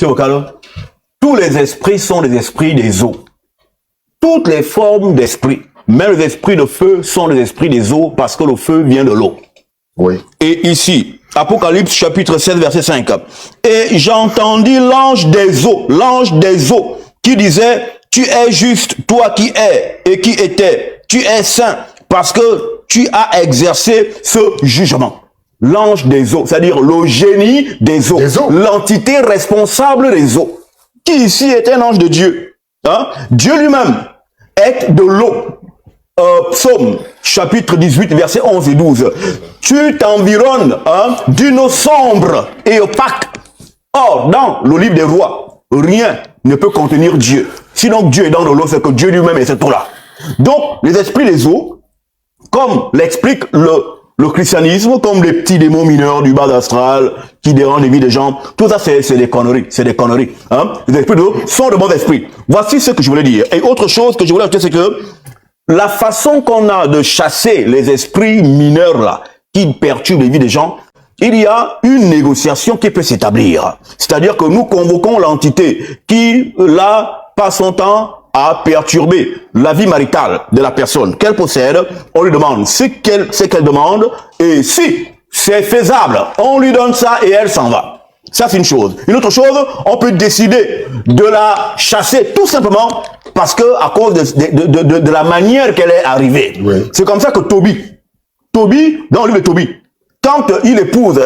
C'est au cas. Tous les esprits sont des esprits des eaux. Toutes les formes d'esprit, même les esprits de feu, sont des esprits des eaux parce que le feu vient de l'eau. Oui. Et ici, Apocalypse chapitre 16, verset 5. Et j'entendis l'ange des eaux, qui disait, tu es juste, toi qui es et qui étais, tu es saint, parce que tu as exercé ce jugement. L'ange des eaux, c'est-à-dire le génie des eaux, l'entité responsable des eaux, qui ici est un ange de Dieu. Hein? Dieu lui-même est de l'eau. Psaume chapitre 18 versets 11 et 12. Tu t'environnes d'une eau sombre et opaque. Or, dans le livre des rois, rien ne peut contenir Dieu. Sinon Dieu est dans l'eau, c'est que Dieu lui-même est cette eau-là. Donc, les esprits des eaux, comme l'explique le christianisme, comme les petits démons mineurs du bas d'astral qui dérangent les vies des gens, tout ça c'est des conneries, Hein? Les esprits d'eau sont de bons esprits. Voici ce que je voulais dire. Et autre chose que je voulais ajouter, c'est que la façon qu'on a de chasser les esprits mineurs là, qui perturbent les vies des gens, il y a une négociation qui peut s'établir. C'est-à-dire que nous convoquons l'entité qui, là, passe son temps à perturber la vie maritale de la personne qu'elle possède. On lui demande ce qu'elle demande, et si c'est faisable, on lui donne ça et elle s'en va. Ça, c'est une chose. Une autre chose, on peut décider de la chasser tout simplement parce que à cause de la manière qu'elle est arrivée. Oui. C'est comme ça que Tobie, dans le livre de Tobie, quand il épouse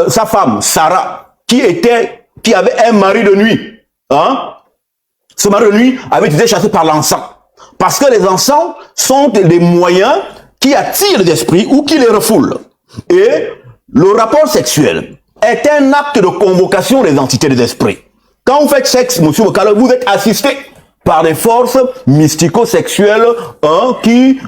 sa femme, Sarah, qui avait un mari de nuit, hein, ce mari de nuit avait été chassé par l'encens. Parce que les encens sont des moyens qui attirent les esprits ou qui les refoulent. Et le rapport sexuel est un acte de convocation des entités des esprits. Quand vous faites sexe, monsieur Bokalo, vous êtes assisté par des forces mystico-sexuelles qui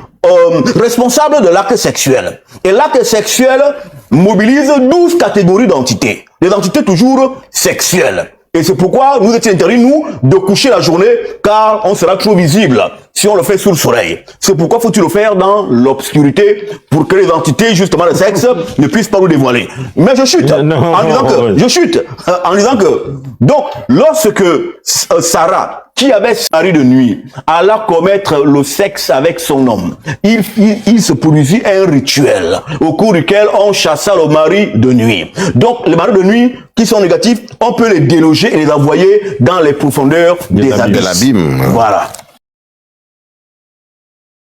responsables de l'acte sexuel. Et l'acte sexuel mobilise 12 catégories d'entités. Des entités toujours sexuelles. Et c'est pourquoi nous étions interdits, nous, de coucher la journée, car on sera trop visible si on le fait sous le soleil. C'est pourquoi faut-il le faire dans l'obscurité, pour que les entités, justement, de sexe, ne puissent pas nous dévoiler. Mais je chute, en disant que, donc, lorsque Sarah, qui avait son mari de nuit, alla commettre le sexe avec son homme, il se produisit un rituel au cours duquel on chassa le mari de nuit. Donc, les maris de nuit qui sont négatifs, on peut les déloger et les envoyer dans les profondeurs des abysses. De l'abîme. Voilà.